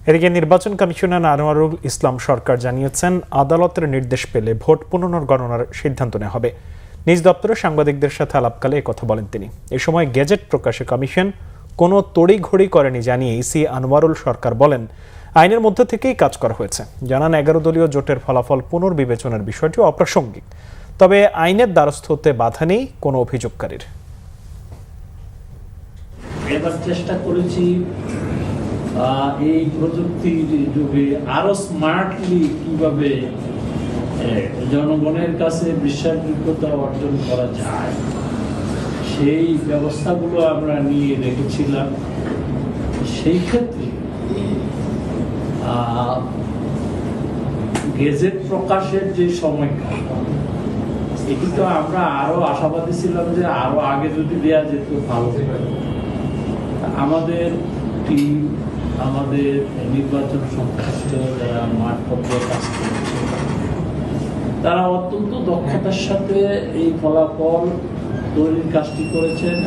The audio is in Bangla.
এদিকে নির্বাচন কমিশনার আনোয়ারুল ইসলাম সরকার জানিয়েছেন, আদালতের নির্দেশ পেলে ভোট পুনর্গণনার সিদ্ধান্ত নেওয়া হবে। নিজ দপ্তরে সাংবাদিকদের সাথে আলাপকালে একথা বলেন তিনি। এ সময় গেজেট প্রকাশে কমিশন কোনো তড়িঘড়ি করেনি জানিয়ে ইসি আনোয়ারুল সরকার বলেন, আইনের মধ্যে থেকেই কাজ করা হয়েছে। জানান, 11 দলীয় জোটের ফলাফল পুনর্বিবেচনার বিষয়টি অপ্রাসঙ্গিক, তবে আইনের দ্বারস্থ হতে বাধা নেই কোনো অভিযোগকারীর। এবার চেষ্টা করেছি এই প্রযুক্তির যুগে আরো স্মার্টলি কিভাবে জনগণের কাছে বিশ্বাসযোগ্যতা অর্জন করা যায়, সেই ব্যবস্থাগুলো আমরা নিয়ে রেখেছিলাম। সেই ক্ষেত্রে গেজেট প্রকাশের যে সময়টা, এটি তো আমরা আরো আশাবাদী ছিলাম যে আরো আগে যদি দেওয়া যেত ভালো হতো। আমাদের টিম, আমাদের নির্বাচন সংশ্লিষ্ট যারা মাঠ পর্যায়ে কাজ করছে, তারা অত্যন্ত দক্ষতার সাথে এই ফলাফল তৈরির কাজটি করেছেন।